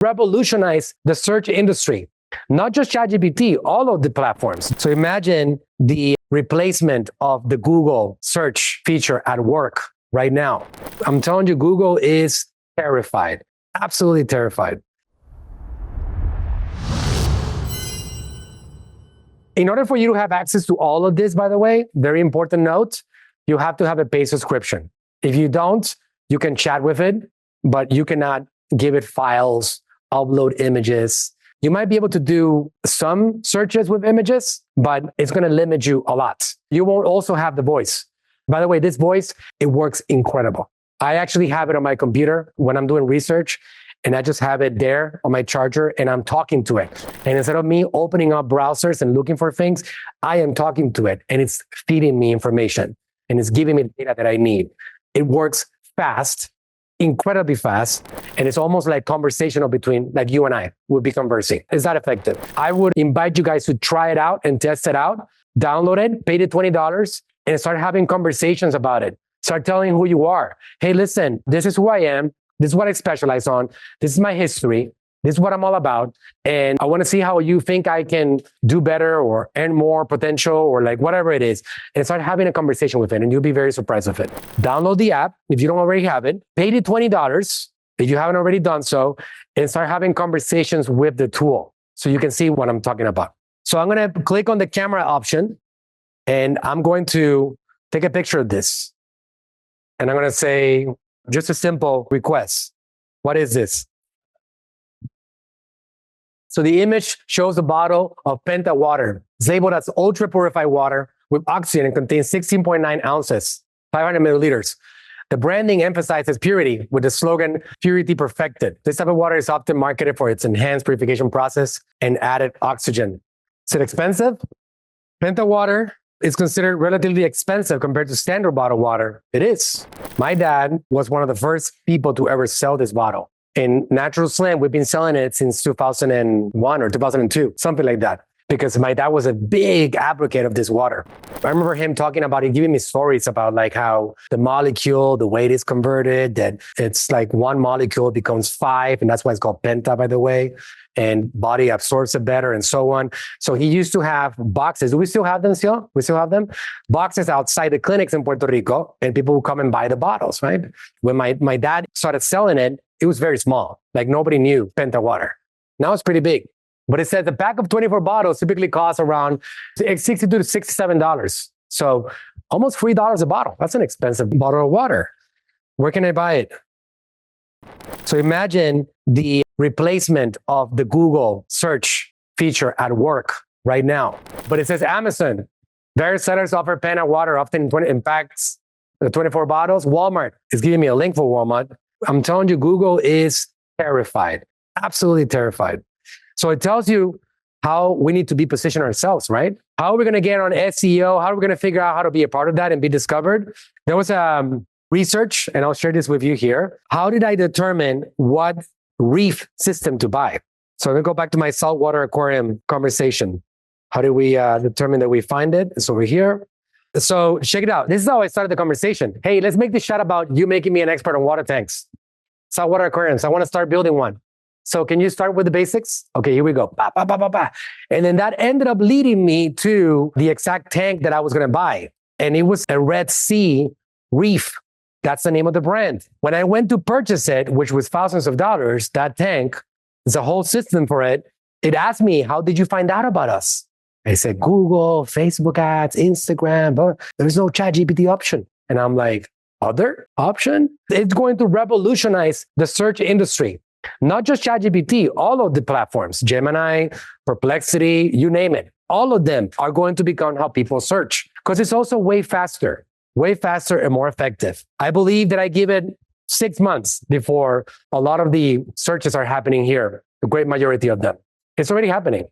revolutionize the search industry. Not just ChatGPT, all of the platforms. So imagine the replacement of the Google search feature at work right now. I'm telling you, Google is terrified, absolutely terrified. In order for you to have access to all of this, by the way, very important note, you have to have a paid subscription. If you don't, you can chat with it, but you cannot give it files, upload images. You might be able to do some searches with images, but it's going to limit you a lot. You won't also have the voice. By the way, this voice, it works incredible. I actually have it on my computer when I'm doing research, and I just have it there on my charger, and I'm talking to it. And instead of me opening up browsers and looking for things, I am talking to it, and it's feeding me information, and it's giving me the data that I need. It works fast, incredibly fast, and it's almost like conversational between, like you and I would be conversing. It's that effective. I would invite you guys to try it out and test it out. Download it, pay the $20, and start having conversations about it. Start telling who you are. Hey, listen, this is who I am. This is what I specialize on. This is my history. This is what I'm all about. And I want to see how you think I can do better or earn more potential or like whatever it is. And start having a conversation with it, and you'll be very surprised with it. Download the app if you don't already have it. Pay the $20 if you haven't already done so, and start having conversations with the tool so you can see what I'm talking about. So I'm going to click on the camera option, and I'm going to take a picture of this. And I'm going to say just a simple request. What is this? So the image shows a bottle of Penta water. It's labeled as ultra purified water with oxygen and contains 16.9 ounces, 500 milliliters. The branding emphasizes purity with the slogan, "Purity Perfected." This type of water is often marketed for its enhanced purification process and added oxygen. Is it expensive? Penta water is considered relatively expensive compared to standard bottled water. It is. My dad was one of the first people to ever sell this bottle. In Natural Slim, we've been selling it since 2001 or 2002, something like that, because my dad was a big advocate of this water. I remember him talking about it, giving me stories about like how the molecule, the way it is converted, that it's like one molecule becomes 5, and that's why it's called Penta, by the way, and body absorbs it better and so on. So he used to have boxes. Do we still have them still? We still have them? Boxes outside the clinics in Puerto Rico, and people would come and buy the bottles, right? When my dad started selling it, it was very small. Like nobody knew Penta water. Now it's pretty big. But it says the pack of 24 bottles typically costs around $62 to $67. So almost $3 a bottle. That's an expensive bottle of water. Where can I buy it? So imagine the replacement of the Google search feature at work right now. But it says Amazon. Various sellers offer Penta water, often in packs, the 24 bottles. Walmart is giving me a link for Walmart. I'm telling you, Google is terrified, absolutely terrified. So it tells you how we need to be positioned ourselves, right? How are we going to get on SEO? How are we going to figure out how to be a part of that and be discovered? There was research, and I'll share this with you here. How did I determine what reef system to buy? So I'm going to go back to my saltwater aquarium conversation. How did we determine that we find it? It's over here. So check it out. This is how I started the conversation. Hey, let's make this chat about you making me an expert on water tanks, saltwater aquariums. I want to start building one. So can you start with the basics? Okay, here we go. Bah, bah, bah, bah, bah. And then that ended up leading me to the exact tank that I was going to buy. And it was a Red Sea Reef. That's the name of the brand. When I went to purchase it, which was thousands of dollars, that tank, there's a whole system for it. It asked me, how did you find out about us? I said, Google, Facebook ads, Instagram, but there's no ChatGPT option. And I'm like, other option? It's going to revolutionize the search industry. Not just ChatGPT, all of the platforms, Gemini, Perplexity, you name it. All of them are going to become how people search because it's also way faster and more effective. I believe that I give it 6 months before a lot of the searches are happening here, the great majority of them. It's already happening.